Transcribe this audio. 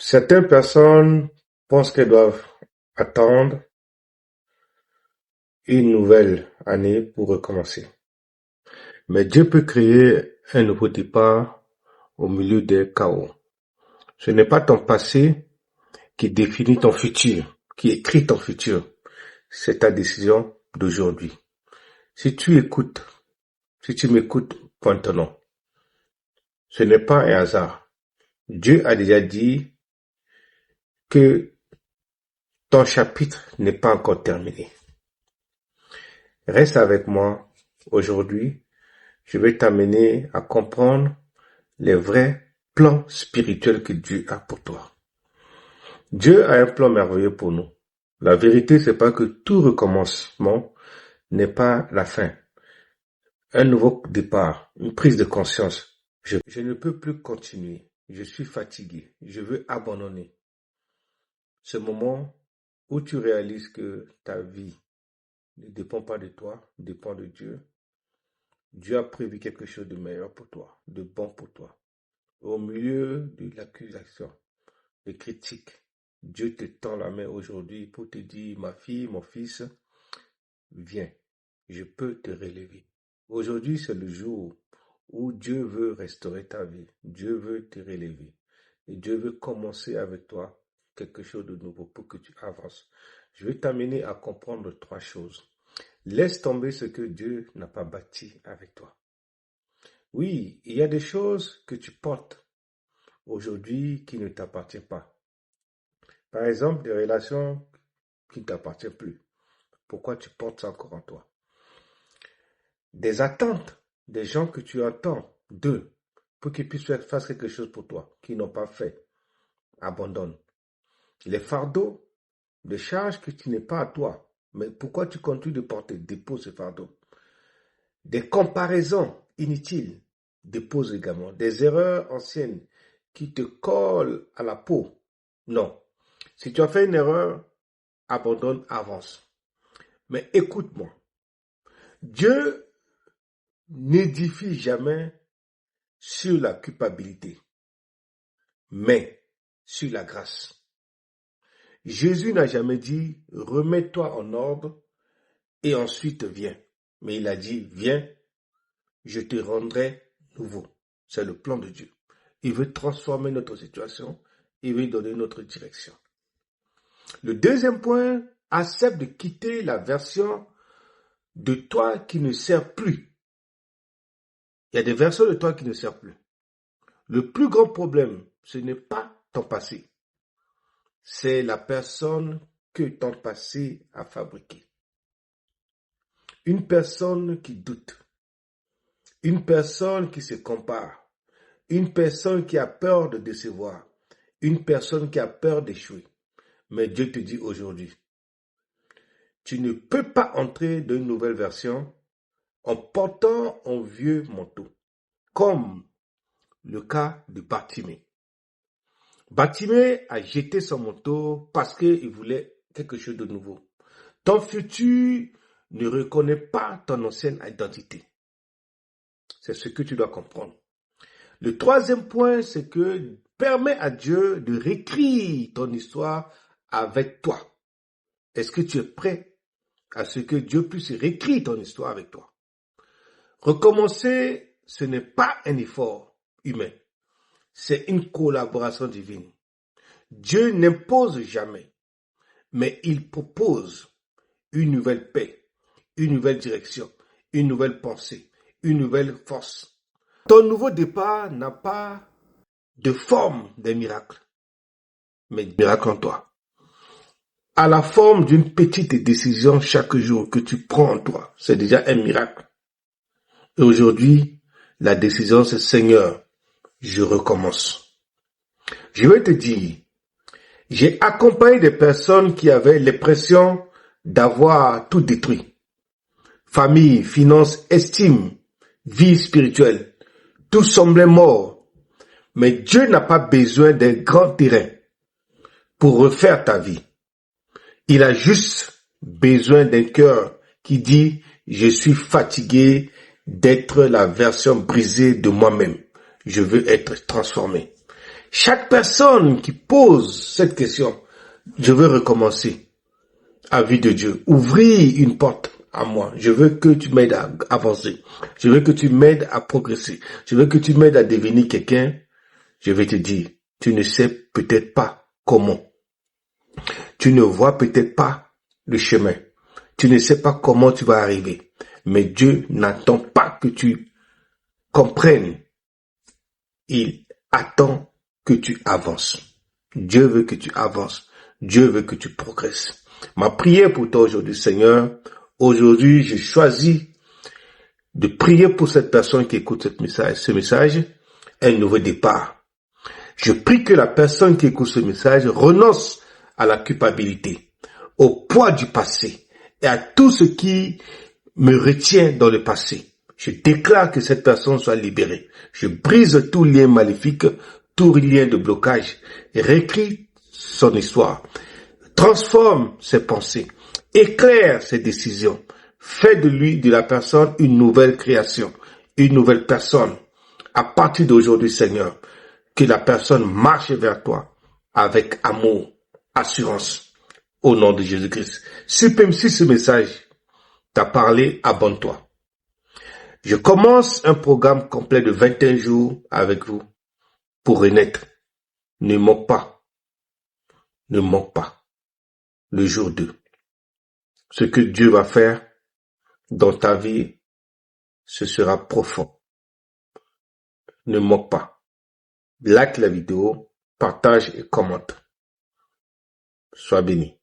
Certaines personnes pensent qu'elles doivent attendre une nouvelle année pour recommencer. Mais Dieu peut créer un nouveau départ au milieu des chaos. Ce n'est pas ton passé qui définit ton futur, qui écrit ton futur. C'est ta décision d'aujourd'hui. Si tu m'écoutes maintenant, ce n'est pas un hasard. Dieu a déjà dit que ton chapitre n'est pas encore terminé. Reste avec moi aujourd'hui. Je vais t'amener à comprendre les vrais plans spirituels que Dieu a pour toi. Dieu a un plan merveilleux pour nous. La vérité, c'est pas que tout recommencement n'est pas la fin. Un nouveau départ, une prise de conscience. Je ne peux plus continuer. Je suis fatigué. Je veux abandonner. Ce moment où tu réalises que ta vie ne dépend pas de toi, dépend de Dieu. Dieu a prévu quelque chose de meilleur pour toi, de bon pour toi. Au milieu de l'accusation, des critiques, Dieu te tend la main aujourd'hui pour te dire, ma fille, mon fils, viens, je peux te relever. Aujourd'hui, c'est le jour où Dieu veut restaurer ta vie. Dieu veut te relever. Et Dieu veut commencer avec toi quelque chose de nouveau pour que tu avances. Je vais t'amener à comprendre 3 choses. Laisse tomber ce que Dieu n'a pas bâti avec toi. Oui, il y a des choses que tu portes aujourd'hui qui ne t'appartiennent pas. Par exemple, des relations qui ne t'appartiennent plus. Pourquoi tu portes ça encore en toi? Des attentes, des gens que tu attends d'eux pour qu'ils puissent faire quelque chose pour toi, qui n'ont pas fait. Abandonne. Les fardeaux, des charges que tu n'es pas à toi. Mais pourquoi tu continues de porter? Dépose ce fardeau. Des comparaisons inutiles, dépose également. Des erreurs anciennes qui te collent à la peau. Non. Si tu as fait une erreur, abandonne, avance. Mais écoute-moi. Dieu n'édifie jamais sur la culpabilité, mais sur la grâce. Jésus n'a jamais dit « remets-toi en ordre et ensuite viens ». Mais il a dit « viens, je te rendrai nouveau ». C'est le plan de Dieu. Il veut transformer notre situation, il veut donner notre direction. Le deuxième point, accepte de quitter la version de toi qui ne sert plus. Il y a des versions de toi qui ne servent plus. Le plus grand problème, ce n'est pas ton passé. C'est la personne que ton passé a fabriquée. Une personne qui doute. Une personne qui se compare. Une personne qui a peur de décevoir. Une personne qui a peur d'échouer. Mais Dieu te dit aujourd'hui, tu ne peux pas entrer dans une nouvelle version en portant un vieux manteau, comme le cas de Bartimée. Bartimée a jeté son manteau parce qu'il voulait quelque chose de nouveau. Ton futur ne reconnaît pas ton ancienne identité. C'est ce que tu dois comprendre. Le troisième point, c'est que permets à Dieu de réécrire ton histoire avec toi. Est-ce que tu es prêt à ce que Dieu puisse réécrire ton histoire avec toi? Recommencer, ce n'est pas un effort humain. C'est une collaboration divine. Dieu n'impose jamais, mais il propose une nouvelle paix, une nouvelle direction, une nouvelle pensée, une nouvelle force. Ton nouveau départ n'a pas de forme d'un miracle, mais un miracle en toi. À la forme d'une petite décision chaque jour que tu prends en toi, c'est déjà un miracle. Et aujourd'hui, la décision c'est Seigneur, je recommence. Je vais te dire, j'ai accompagné des personnes qui avaient l'impression d'avoir tout détruit. Famille, finances, estime, vie spirituelle, tout semblait mort. Mais Dieu n'a pas besoin d'un grand terrain pour refaire ta vie. Il a juste besoin d'un cœur qui dit « Je suis fatigué d'être la version brisée de moi-même. Je veux être transformé. » Chaque personne qui pose cette question, je veux recommencer à vie de Dieu. Ouvrir une porte à moi. Je veux que tu m'aides à avancer. Je veux que tu m'aides à progresser. Je veux que tu m'aides à devenir quelqu'un. Je vais te dire, tu ne sais peut-être pas comment. Tu ne vois peut-être pas le chemin. Tu ne sais pas comment tu vas arriver. Mais Dieu n'attend pas que tu comprennes. Il attend que tu avances. Dieu veut que tu avances. Dieu veut que tu progresses. Ma prière pour toi aujourd'hui, Seigneur, aujourd'hui, je choisis de prier pour cette personne qui écoute ce message, un nouveau départ. Je prie que la personne qui écoute ce message renonce à la culpabilité, au poids du passé et à tout ce qui me retient dans le passé. Je déclare que cette personne soit libérée. Je brise tout lien maléfique, tout lien de blocage et réécris son histoire. Transforme ses pensées, éclaire ses décisions. Fais de lui, de la personne, une nouvelle création, une nouvelle personne. À partir d'aujourd'hui, Seigneur, que la personne marche vers toi avec amour, assurance, au nom de Jésus-Christ. Si ce message t'a parlé, abonne-toi. Je commence un programme complet de 21 jours avec vous pour renaître. Ne manque pas. Ne manque pas. Le jour 2. Ce que Dieu va faire dans ta vie, ce sera profond. Ne manque pas. Like la vidéo, partage et commente. Sois béni.